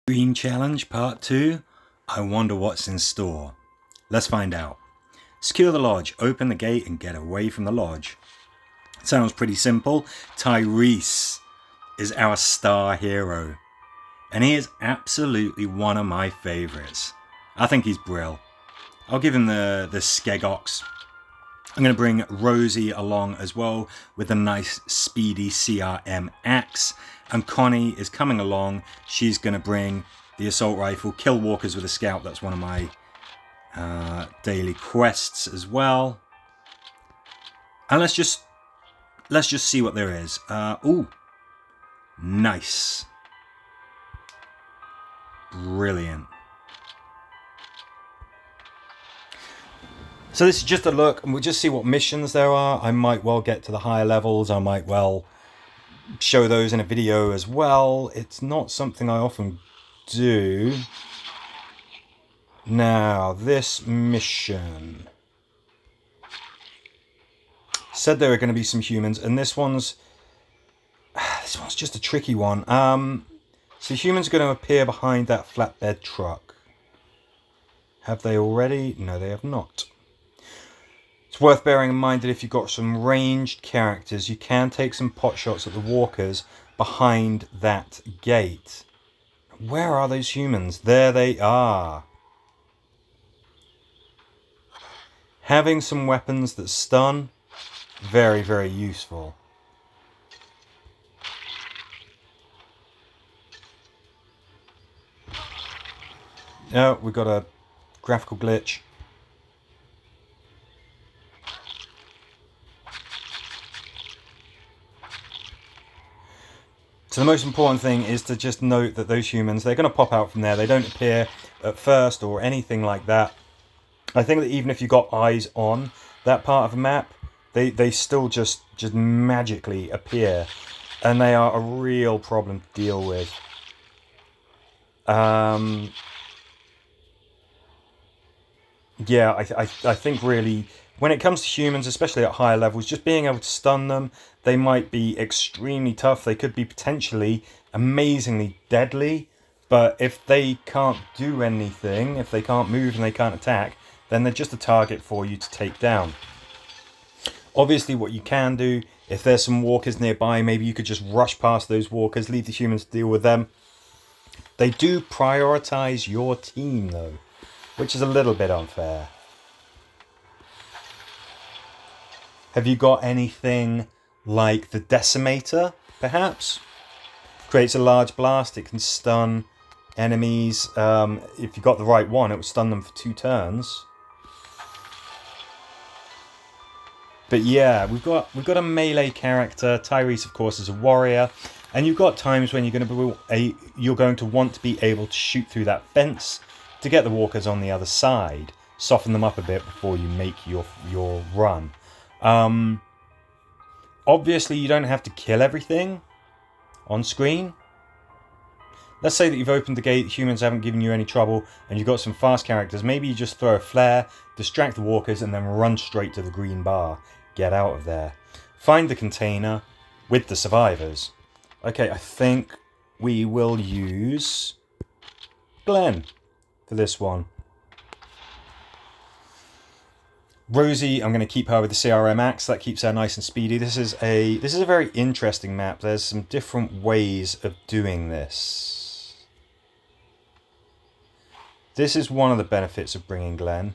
Green Challenge Part 2. I wonder what's in store. Let's find out. Secure the lodge, open the gate and get away from the lodge. Sounds pretty simple. Tyrese is our star hero. And he is absolutely one of my favourites. I think he's brill. I'll give him the Skegox. I'm going to bring Rosie along as well with a nice speedy CRM axe. And Connie is coming along. She's going to bring the assault rifle, kill walkers with a scout. That's one of my daily quests as well. And let's just see what there is. Ooh, nice, brilliant. So this is just a look, and we'll just see what missions there are. I might well get to the higher levels. I might well show those in a video as well. It's not something I often do. Now, this mission said there are going to be some humans, and this one's just a tricky one. So humans are going to appear behind that flatbed truck. Have they already? No, they have not. It's worth bearing in mind that if you've got some ranged characters, you can take some pot shots at the walkers behind that gate. Where are those humans? There they are. Having some weapons that stun, very, very useful. Oh, we've got a graphical glitch. So the most important thing is to just note that those humans, they're going to pop out from there. They don't appear at first or anything like that. I think that even if you've got eyes on that part of the map, they still just magically appear. And they are a real problem to deal with. Yeah, I think really, when it comes to humans, especially at higher levels, just being able to stun them, they might be extremely tough. They could be potentially amazingly deadly. But if they can't do anything, if they can't move and they can't attack, then they're just a target for you to take down. Obviously, what you can do, if there's some walkers nearby, maybe you could just rush past those walkers, leave the humans to deal with them. They do prioritize your team, though, which is a little bit unfair. Have you got anything like the Decimator, perhaps? Creates a large blast. It can stun enemies. If you got the right one, it will stun them for 2 turns. But yeah, we've got a melee character. Tyrese, of course, is a warrior. And you've got times when you're going to want to be able to shoot through that fence to get the walkers on the other side, soften them up a bit before you make your run. Obviously, you don't have to kill everything on screen. Let's say that you've opened the gate, humans haven't given you any trouble, and you've got some fast characters. Maybe you just throw a flare, distract the walkers, and then run straight to the green bar. Get out of there. Find the container with the survivors. Okay, I think we will use Glenn for this one. Rosie, I'm going to keep her with the CRM axe. That keeps her nice and speedy. This is a very interesting map. There's some different ways of doing this. This is one of the benefits of bringing Glenn.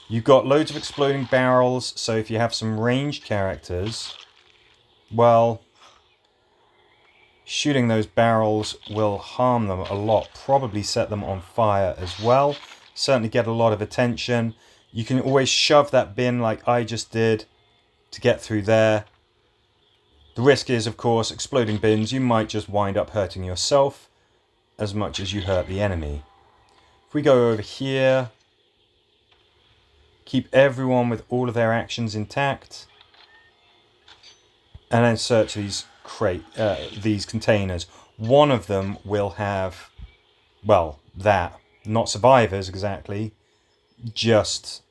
You've got loads of exploding barrels, so if you have some ranged characters, well, shooting those barrels will harm them a lot, probably set them on fire as well, certainly get a lot of attention. You can always shove that bin like I just did to get through there. The risk is, of course, exploding bins, you might just wind up hurting yourself as much as you hurt the enemy. If we go over here, keep everyone with all of their actions intact, and then search these containers. One of them will have, well, not survivors exactly, just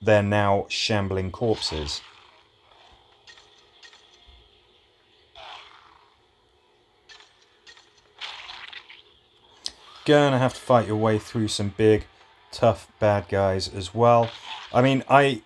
they're now shambling corpses. gonna have to fight your way through some big, tough bad guys as well. I mean, I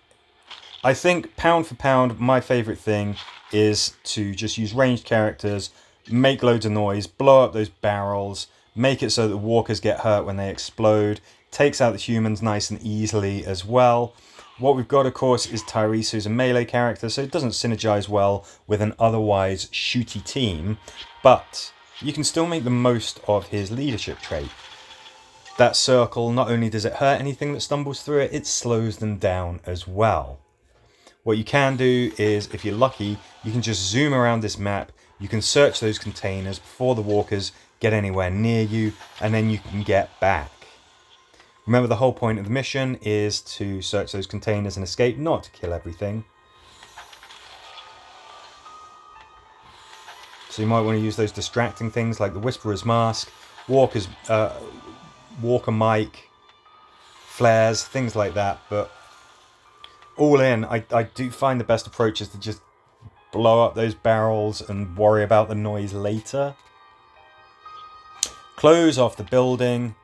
think pound for pound, my favourite thing is to just use ranged characters, make loads of noise, blow up those barrels, make it so that the walkers get hurt when they explode, takes out the humans nice and easily as well. What we've got, of course, is Tyrese, who's a melee character, so it doesn't synergize well with an otherwise shooty team, but you can still make the most of his leadership trait. That circle, not only does it hurt anything that stumbles through it, it slows them down as well. What you can do is, if you're lucky, you can just zoom around this map, you can search those containers before the walkers get anywhere near you, and then you can get back. Remember, the whole point of the mission is to search those containers and escape, not to kill everything. So you might want to use those distracting things like the Whisperer's Mask, Walker mic, flares, things like that. But all in, I do find the best approach is to just blow up those barrels and worry about the noise later. Close off the building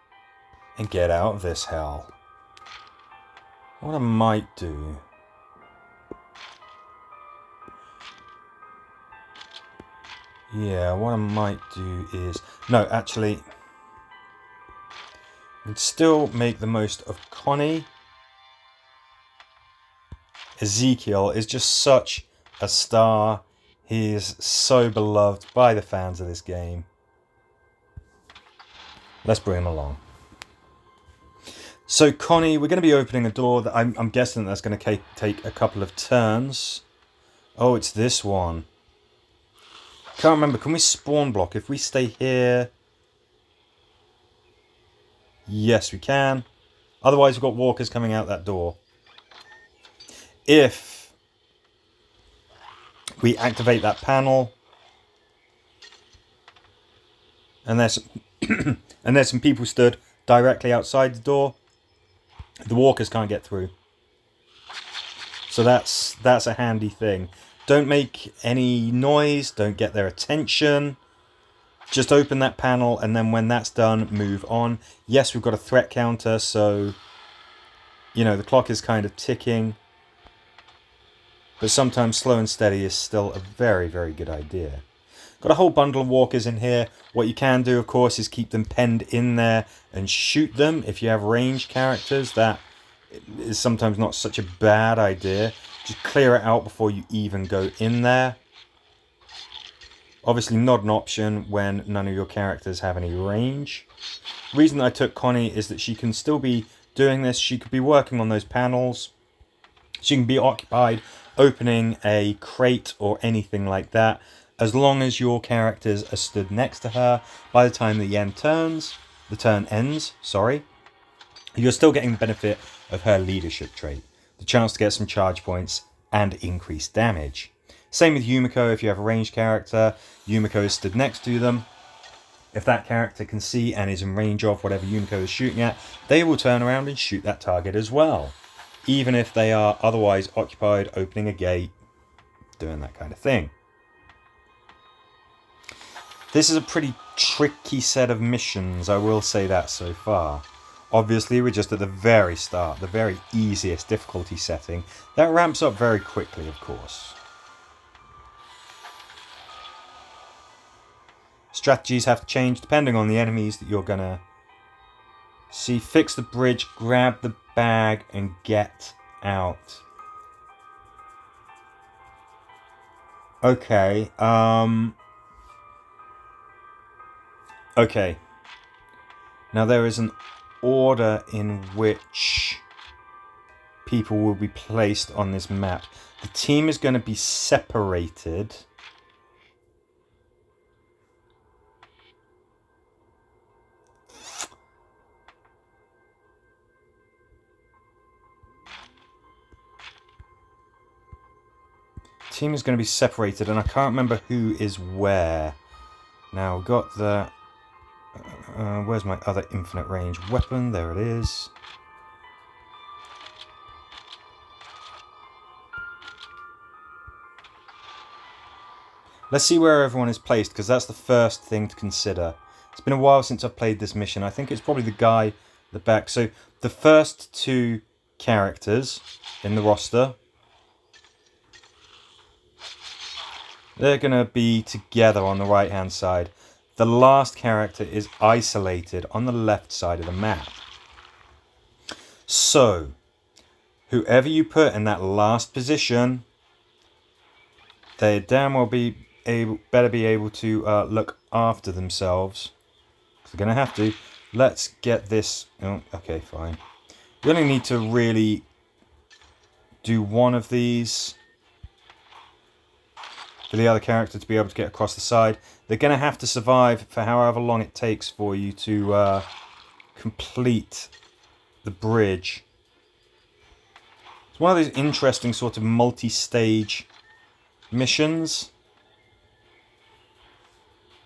and get out of this hell. What I might do... yeah, what I might do is... no, actually... and still make the most of Connie. Ezekiel is just such a star. He is so beloved by the fans of this game. Let's bring him along. So Connie, we're going to be opening a door that I'm guessing that's going to take a couple of turns. Oh, it's this one. Can't remember. Can we spawn block? If we stay here... yes, we can. Otherwise, we've got walkers coming out that door. If we activate that panel, and there's some people stood directly outside the door, the walkers can't get through. So that's a handy thing. Don't make any noise. Don't get their attention. Just open that panel, and then when that's done, move on. Yes, we've got a threat counter, so you know the clock is kind of ticking. But sometimes slow and steady is still a very, very good idea. Got a whole bundle of walkers in here. What you can do, of course, is keep them penned in there and shoot them. If you have ranged characters, that is sometimes not such a bad idea. Just clear it out before you even go in there. Obviously not an option when none of your characters have any range. The reason I took Connie is that she can still be doing this. She could be working on those panels. She can be occupied opening a crate or anything like that. As long as your characters are stood next to her, by the time the turn ends, you're still getting the benefit of her leadership trait. The chance to get some charge points and increase damage. Same with Yumiko. If you have a ranged character, Yumiko is stood next to them. If that character can see and is in range of whatever Yumiko is shooting at, they will turn around and shoot that target as well. Even if they are otherwise occupied, opening a gate, doing that kind of thing. This is a pretty tricky set of missions, I will say that so far. Obviously, we're just at the very start, the very easiest difficulty setting. That ramps up very quickly, of course. Strategies have to change depending on the enemies that you're gonna see. Fix the bridge, grab the bag, and get out. Okay, okay. Now there is an order in which people will be placed on this map. The team is going to be separated. Team is going to be separated, and I can't remember who is where. Now, we've got the... where's my other infinite range weapon? There it is. Let's see where everyone is placed, because that's the first thing to consider. It's been a while since I've played this mission. I think it's probably the guy at the back. So the first 2 characters in the roster, they're going to be together on the right hand side. The last character is isolated on the left side of the map. So whoever you put in that last position, they damn well better be able to look after themselves. They're going to have to. Let's get this. Oh, okay, fine. You only need to really do one of these for the other character to be able to get across the side. They're going to have to survive for however long it takes for you to complete the bridge. It's one of those interesting sort of multi-stage missions.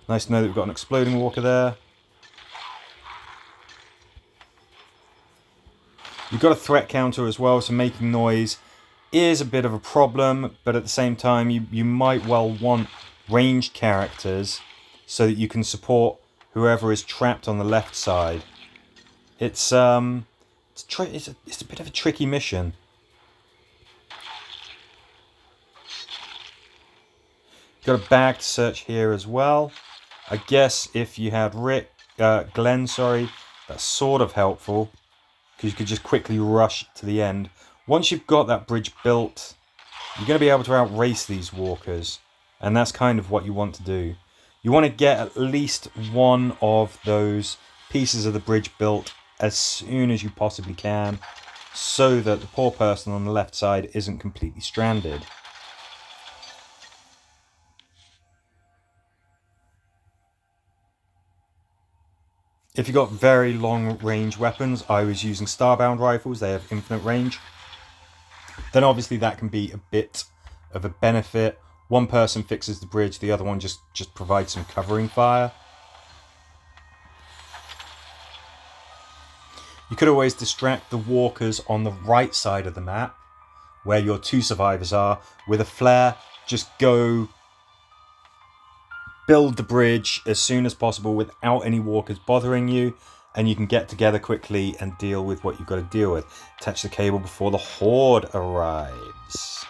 Nice to know that we've got an exploding walker there. You've got a threat counter as well, so making noise is a bit of a problem, but at the same time you might well want ranged characters so that you can support whoever is trapped on the left side. It's a bit of a tricky mission. Got a bag to search here as well. I guess if you had Glenn, that's sort of helpful, because you could just quickly rush to the end. Once you've got that bridge built, you're going to be able to outrace these walkers, and that's kind of what you want to do. You want to get at least one of those pieces of the bridge built as soon as you possibly can, so that the poor person on the left side isn't completely stranded. If you've got very long range weapons, I was using starbound rifles. They have infinite range. Then obviously that can be a bit of a benefit. One person fixes the bridge, the other one just provides some covering fire. You could always distract the walkers on the right side of the map, where your 2 survivors are, with a flare. Just go build the bridge as soon as possible without any walkers bothering you, and you can get together quickly and deal with what you've got to deal with. Attach the cable before the horde arrives.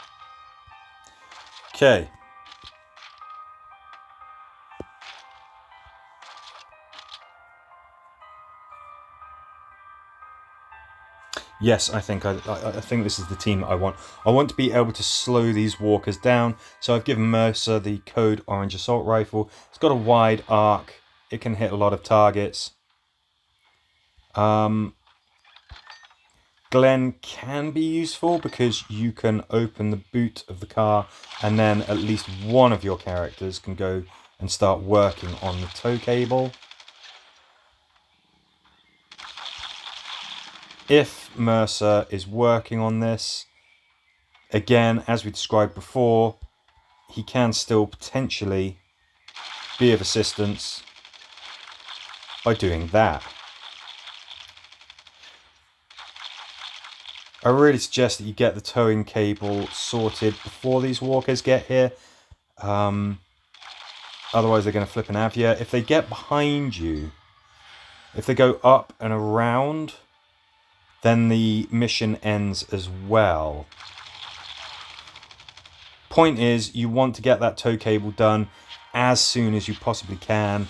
Okay. Yes, I think this is the team that I want. I want to be able to slow these walkers down. So I've given Mercer the Code Orange Assault Rifle. It's got a wide arc. It can hit a lot of targets. Glenn can be useful because you can open the boot of the car, and then at least one of your characters can go and start working on the tow cable. If Mercer is working on this, again, as we described before, he can still potentially be of assistance by doing that. I really suggest that you get the towing cable sorted before these walkers get here. Otherwise they're going to flip and have you. If they get behind you, if they go up and around, then the mission ends as well. Point is, you want to get that tow cable done as soon as you possibly can.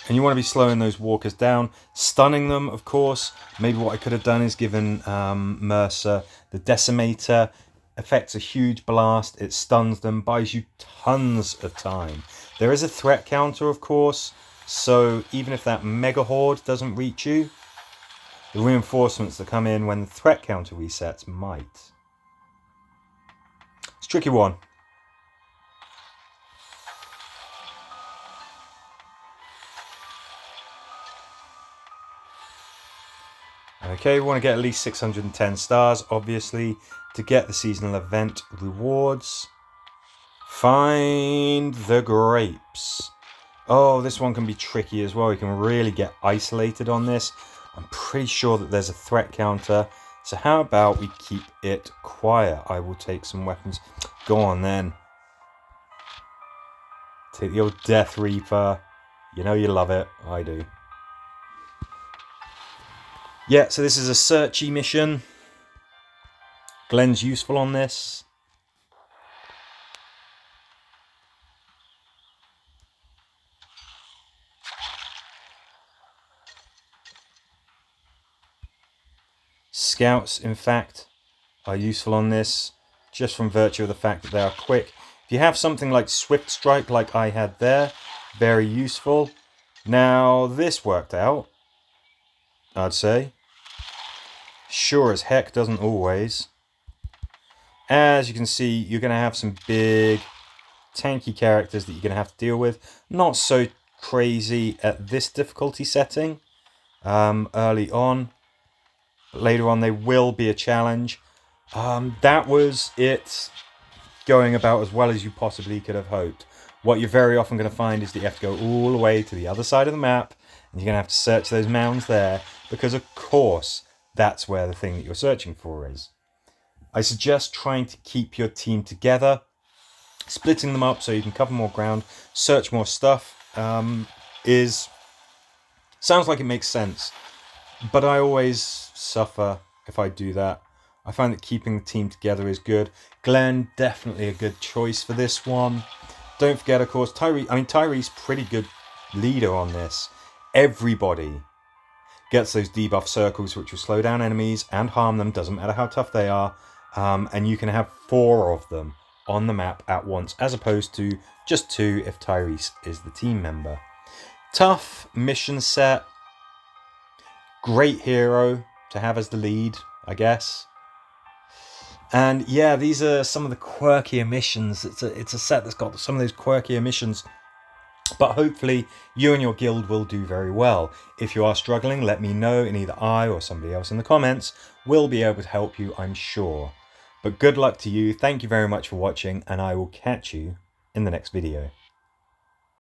And you want to be slowing those walkers down, stunning them, of course. Maybe what I could have done is given Mercer the Decimator. Affects a huge blast, it stuns them, buys you tons of time. There is a threat counter, of course, so even if that mega horde doesn't reach you, the reinforcements that come in when the threat counter resets might. It's a tricky one. Okay, we want to get at least 610 stars, obviously, to get the seasonal event rewards. Find the grapes. Oh, this one can be tricky as well. You can really get isolated on this. I'm pretty sure that there's a threat counter. So how about we keep it quiet? I will take some weapons. Go on then. Take the old Death Reaper. You know you love it. I do. Yeah, so this is a searchy mission. Glenn's useful on this. Scouts, in fact, are useful on this, just from virtue of the fact that they are quick. If you have something like Swift Strike like I had there, very useful. Now, this worked out, I'd say. Sure as heck doesn't always. As you can see, you're going to have some big, tanky characters that you're going to have to deal with. Not so crazy at this difficulty setting early on. But later on, they will be a challenge. That was it going about as well as you possibly could have hoped. What you're very often going to find is that you have to go all the way to the other side of the map, and you're going to have to search those mounds there, because of course that's where the thing that you're searching for is. I suggest trying to keep your team together, splitting them up so you can cover more ground, search more stuff. Sounds like it makes sense, but I always suffer if I do that. I find that keeping the team together is good. Glenn, definitely a good choice for this one. Don't forget, of course, Tyree's pretty good leader on this. Everybody gets those debuff circles, which will slow down enemies and harm them, doesn't matter how tough they are. And you can have 4 of them on the map at once, as opposed to just 2 if Tyrese is the team member. Tough mission set. Great hero to have as the lead, I guess. And yeah, these are some of the quirkier missions. It's a set that's got some of those quirkier missions. But hopefully you and your guild will do very well. If you are struggling, let me know, and either I or somebody else in the comments will be able to help you, I'm sure. But good luck to you. Thank you very much for watching, and I will catch you in the next video.